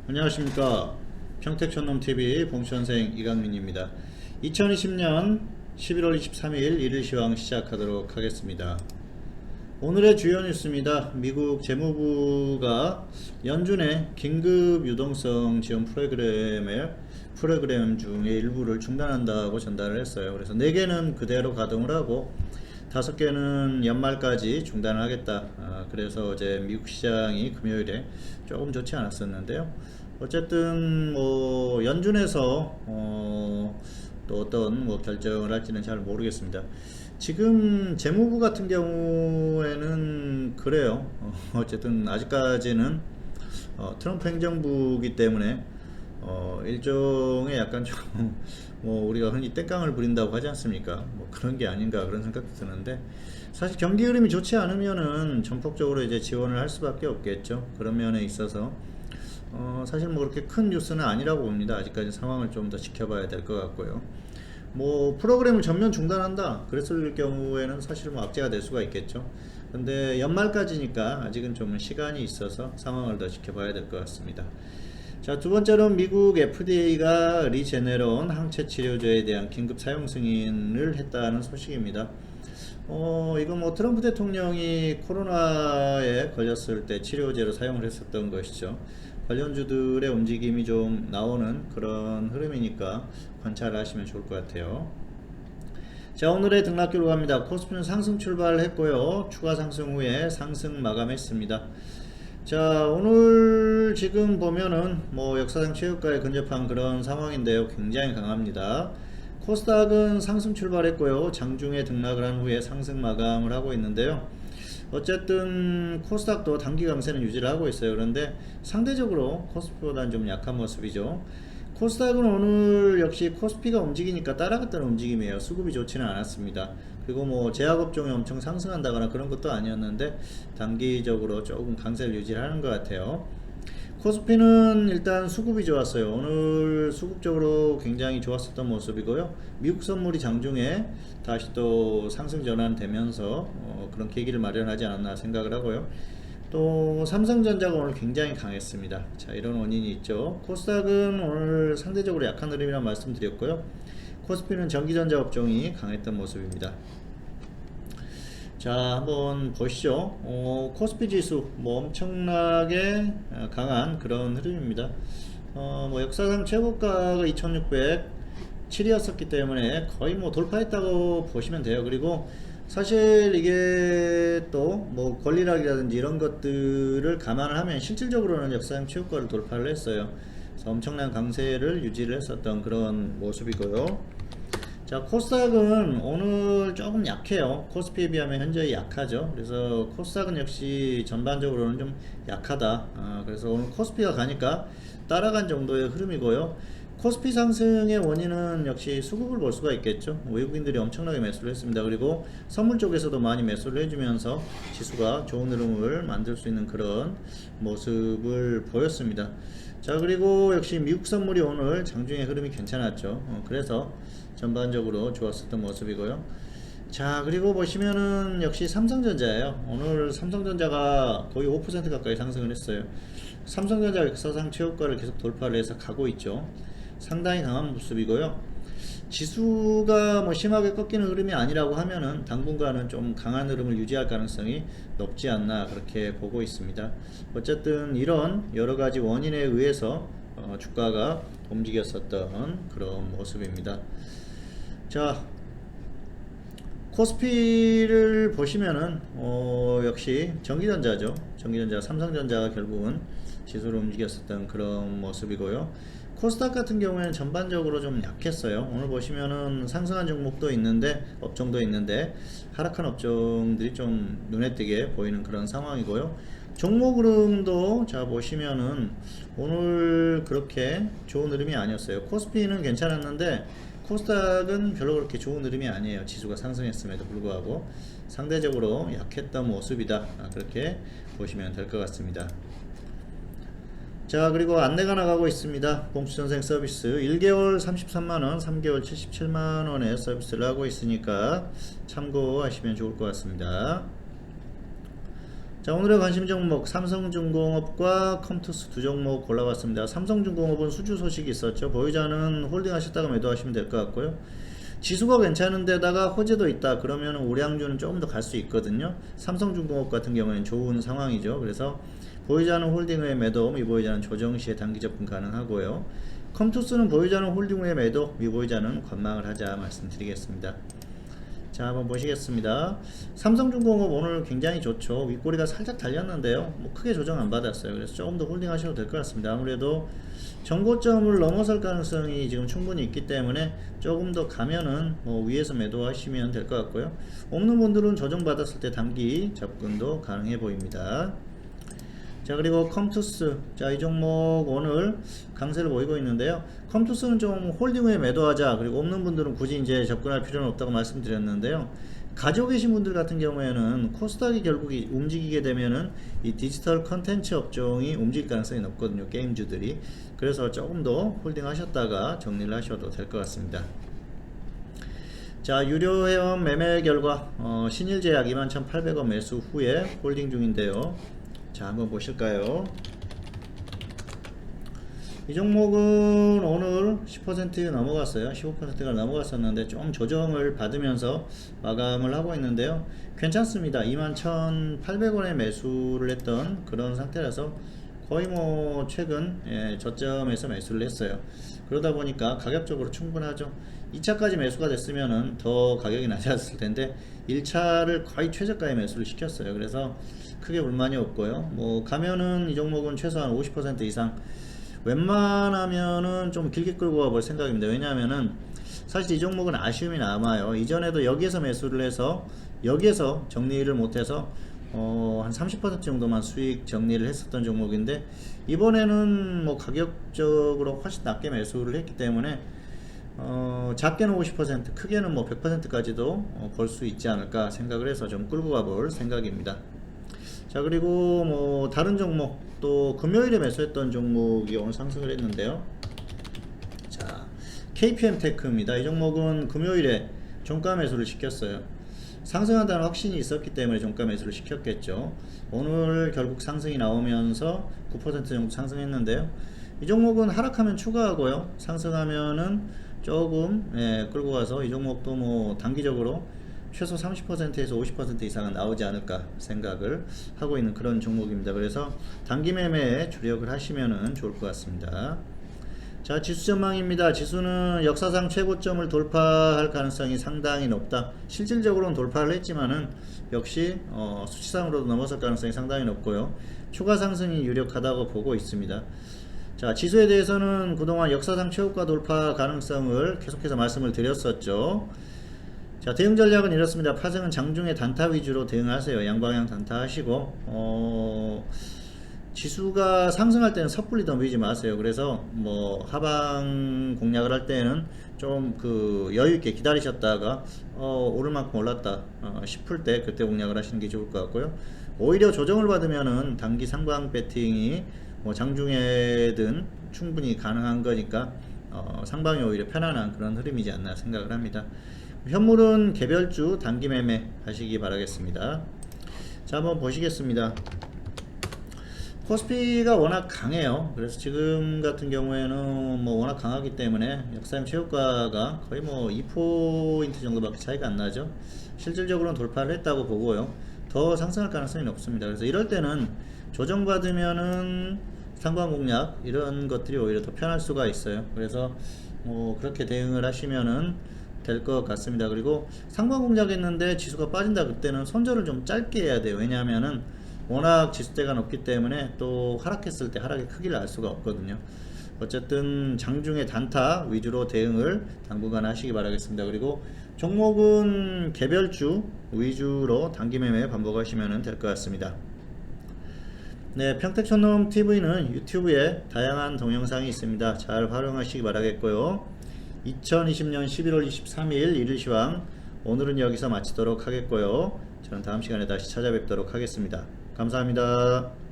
안녕하십니까. 평택촌놈TV 봉수선생 이강민입니다. 2020년 11월 23일 일일 시황 시작하도록 하겠습니다. 오늘의 주요 뉴스입니다. 미국 재무부가 연준의 긴급 유동성 지원 프로그램 중에 일부를 중단한다고 전달을 했어요. 그래서 4개는 그대로 가동을 하고 5개는 연말까지 중단을 하겠다. 그래서 어제 미국 시장이 금요일에 조금 좋지 않았었는데요. 어쨌든 뭐 연준에서 또 어떤 결정을 할지는 잘 모르겠습니다. 지금 재무부 같은 경우에는 그래요. 어쨌든 아직까지는 트럼프 행정부이기 때문에 일종의 약간 좀 뭐 우리가 흔히 땡깡을 부린다고 하지 않습니까? 뭐 그런 게 아닌가 그런 생각도 드는데, 사실 경기 흐름이 좋지 않으면은 전폭적으로 이제 지원을 할 수밖에 없겠죠. 그런 면에 있어서 사실 뭐 그렇게 큰 뉴스는 아니라고 봅니다. 아직까지 상황을 좀 더 지켜봐야 될 것 같고요. 뭐 프로그램을 전면 중단한다 그랬을 경우에는 사실 뭐 악재가 될 수가 있겠죠. 근데 연말까지니까 아직은 좀 시간이 있어서 상황을 더 지켜봐야 될 것 같습니다. 자, 두 번째로는 미국 FDA가 리제네론 항체 치료제에 대한 긴급 사용 승인을 했다는 소식입니다. 이거 뭐 트럼프 대통령이 코로나에 걸렸을 때 치료제로 사용을 했었던 것이죠. 관련주들의 움직임이 좀 나오는 그런 흐름이니까 관찰하시면 좋을 것 같아요. 자, 오늘의 등락기로 갑니다. 코스피는 상승 출발했고요. 추가 상승 후에 상승 마감했습니다. 자, 오늘 지금 보면은 뭐 역사상 최고가에 근접한 그런 상황인데요. 굉장히 강합니다. 코스닥은 상승 출발했고요. 장중에 등락을 한 후에 상승 마감을 하고 있는데요. 어쨌든 코스닥도 단기 강세는 유지를 하고 있어요. 그런데 상대적으로 코스피보다는 좀 약한 모습이죠. 코스닥은 오늘 역시 코스피가 움직이니까 따라갔다는 움직임이에요. 수급이 좋지는 않았습니다. 그리고 뭐 제약업종이 엄청 상승한다거나 그런 것도 아니었는데 단기적으로 조금 강세를 유지하는 것 같아요. 코스피는 일단 수급이 좋았어요. 오늘 수급적으로 굉장히 좋았었던 모습이고요. 미국 선물이 장중에 다시 또 상승 전환되면서 그런 계기를 마련하지 않았나 생각을 하고요. 또 삼성전자가 오늘 굉장히 강했습니다. 자, 이런 원인이 있죠. 코스닥은 오늘 상대적으로 약한 흐름이라 말씀드렸고요. 코스피는 전기전자 업종이 강했던 모습입니다. 자, 한번 보시죠. 코스피 지수 뭐 엄청나게 강한 그런 흐름입니다. 뭐 역사상 최고가가 2607이었었기 때문에 거의 뭐 돌파했다고 보시면 돼요. 그리고 사실 이게 또 뭐 권리락이라든지 이런 것들을 감안을 하면 실질적으로는 역사상 최고가를 돌파를 했어요. 그래서 엄청난 강세를 유지를 했었던 그런 모습이고요. 자, 코스닥은 오늘 조금 약해요. 코스피에 비하면 현저히 약하죠. 그래서 코스닥은 역시 전반적으로는 좀 약하다. 그래서 오늘 코스피가 가니까 따라간 정도의 흐름이고요. 코스피 상승의 원인은 역시 수급을 볼 수가 있겠죠. 외국인들이 엄청나게 매수를 했습니다. 그리고 선물 쪽에서도 많이 매수를 해주면서 지수가 좋은 흐름을 만들 수 있는 그런 모습을 보였습니다. 자, 그리고 역시 미국 선물이 오늘 장중의 흐름이 괜찮았죠. 그래서 전반적으로 좋았었던 모습이고요. 자, 그리고 보시면은 역시 삼성전자예요. 오늘 삼성전자가 거의 5% 가까이 상승을 했어요. 삼성전자 역사상 최고가를 계속 돌파를 해서 가고 있죠. 상당히 강한 모습이고요. 지수가 뭐 심하게 꺾이는 흐름이 아니라고 하면은 당분간은 좀 강한 흐름을 유지할 가능성이 높지 않나 그렇게 보고 있습니다. 어쨌든 이런 여러 가지 원인에 의해서 주가가 움직였었던 그런 모습입니다. 자, 코스피를 보시면은 역시 전기전자죠. 전기전자, 삼성전자가 결국은 지수를 움직였었던 그런 모습이고요. 코스닥 같은 경우에는 전반적으로 좀 약했어요. 오늘 보시면은 상승한 종목도 있는데, 업종도 있는데 하락한 업종들이 좀 눈에 띄게 보이는 그런 상황이고요. 종목 흐름도 자 보시면은 오늘 그렇게 좋은 흐름이 아니었어요. 코스피는 괜찮았는데 코스닥은 별로 그렇게 좋은 흐름이 아니에요. 지수가 상승했음에도 불구하고 상대적으로 약했던 모습이다. 그렇게 보시면 될 것 같습니다. 자, 그리고 안내가 나가고 있습니다. 봉수선생 서비스 1개월 33만원, 3개월 77만원의 서비스를 하고 있으니까 참고하시면 좋을 것 같습니다. 자, 오늘의 관심 종목 삼성중공업과 컴투스 두 종목 골라봤습니다. 삼성중공업은 수주 소식이 있었죠. 보유자는 홀딩하셨다가 매도하시면 될 것 같고요. 지수가 괜찮은데다가 호재도 있다 그러면 우량주는 조금 더 갈 수 있거든요. 삼성중공업 같은 경우에는 좋은 상황이죠. 그래서 보유자는 홀딩 후에 매도, 미보유자는 조정 시에 단기 접근 가능하고요. 컴투스는 보유자는 홀딩 후에 매도, 미보유자는 관망을 하자 말씀드리겠습니다. 자, 한번 보시겠습니다. 삼성중공업 오늘 굉장히 좋죠. 윗꼬리가 살짝 달렸는데요, 뭐 크게 조정 안 받았어요. 그래서 조금 더 홀딩 하셔도 될 것 같습니다. 아무래도 정고점을 넘어설 가능성이 지금 충분히 있기 때문에 조금 더 가면은 뭐 위에서 매도하시면 될 것 같고요. 없는 분들은 조정 받았을 때 단기 접근도 가능해 보입니다. 자, 그리고 컴투스, 자, 이 종목 오늘 강세를 보이고 있는데요. 컴투스는 좀 홀딩 후에 매도하자, 그리고 없는 분들은 굳이 이제 접근할 필요는 없다고 말씀드렸는데요. 가지고 계신 분들 같은 경우에는 코스닥이 결국 움직이게 되면은 이 디지털 컨텐츠 업종이 움직일 가능성이 높거든요, 게임주들이. 그래서 조금 더 홀딩 하셨다가 정리를 하셔도 될 것 같습니다. 자, 유료회원 매매 결과 신일제약 21,800원 매수 후에 홀딩 중인데요. 자, 한번 보실까요? 이 종목은 오늘 10% 넘어갔어요. 15%가 넘어갔었는데 좀 조정을 받으면서 마감을 하고 있는데요. 괜찮습니다. 21,800원에 매수를 했던 그런 상태라서 거의 뭐 최근 저점에서 매수를 했어요. 그러다 보니까 가격적으로 충분하죠. 2차까지 매수가 됐으면은 더 가격이 낮았을 텐데 1차를 거의 최저가에 매수를 시켰어요. 그래서 크게 불만이 없고요. 뭐 가면은 이 종목은 최소한 50% 이상, 웬만하면은 좀 길게 끌고 가볼 생각입니다. 왜냐하면은 사실 이 종목은 아쉬움이 남아요. 이전에도 여기에서 매수를 해서 여기에서 정리를 못해서 한 30% 정도만 수익 정리를 했었던 종목인데, 이번에는 뭐 가격적으로 훨씬 낮게 매수를 했기 때문에 작게는 50%, 크게는 뭐 100%까지도 볼 수 있지 않을까 생각을 해서 좀 끌고 가볼 생각입니다. 자, 그리고 뭐 다른 종목, 또 금요일에 매수했던 종목이 오늘 상승을 했는데요. 자, KPM테크입니다. 이 종목은 금요일에 종가 매수를 시켰어요. 상승한다는 확신이 있었기 때문에 종가 매수를 시켰겠죠. 오늘 결국 상승이 나오면서 9% 정도 상승했는데요. 이 종목은 하락하면 추가하고요, 상승하면은 조금 끌고 가서 이 종목도 뭐 단기적으로 최소 30%에서 50% 이상은 나오지 않을까 생각을 하고 있는 그런 종목입니다. 그래서 단기 매매에 주력을 하시면 좋을 것 같습니다. 자, 지수 전망입니다. 지수는 역사상 최고점을 돌파할 가능성이 상당히 높다. 실질적으로는 돌파를 했지만은 역시 수치상으로도 넘어설 가능성이 상당히 높고요. 추가 상승이 유력하다고 보고 있습니다. 자, 지수에 대해서는 그동안 역사상 최고가 돌파 가능성을 계속해서 말씀을 드렸었죠. 자, 대응 전략은 이렇습니다. 파생은 장중에 단타 위주로 대응하세요. 양방향 단타 하시고 지수가 상승할 때는 섣불리 덤비지 마세요. 그래서 뭐 하방 공략을 할 때는 좀 그 여유 있게 기다리셨다가 오를 만큼 올랐다 싶을 때 그때 공략을 하시는 게 좋을 것 같고요. 오히려 조정을 받으면은 단기 상방 배팅이 뭐 장중에든 충분히 가능한 거니까 상방이 오히려 편안한 그런 흐름이지 않나 생각을 합니다. 현물은 개별주 단기 매매 하시기 바라겠습니다. 자, 한번 보시겠습니다. 코스피가 워낙 강해요. 그래서 지금 같은 경우에는 뭐 워낙 강하기 때문에 역사상 최고가가 거의 뭐 2포인트 정도밖에 차이가 안 나죠. 실질적으로는 돌파를 했다고 보고요. 더 상승할 가능성이 높습니다. 그래서 이럴 때는 조정받으면은 상방 공략 이런 것들이 오히려 더 편할 수가 있어요. 그래서 뭐 그렇게 대응을 하시면은 될 것 같습니다. 그리고 상방 공략했는데 지수가 빠진다, 그때는 손절을 좀 짧게 해야 돼요. 왜냐하면은 워낙 지수대가 높기 때문에 또 하락했을 때 하락의 크기를 알 수가 없거든요. 어쨌든 장중에 단타 위주로 대응을 당분간 하시기 바라겠습니다. 그리고 종목은 개별주 위주로 단기 매매 반복하시면 될 것 같습니다. 네, 평택촌놈TV는 유튜브에 다양한 동영상이 있습니다. 잘 활용하시기 바라겠고요. 2020년 11월 23일 일일시황 오늘은 여기서 마치도록 하겠고요. 저는 다음 시간에 다시 찾아뵙도록 하겠습니다. 감사합니다.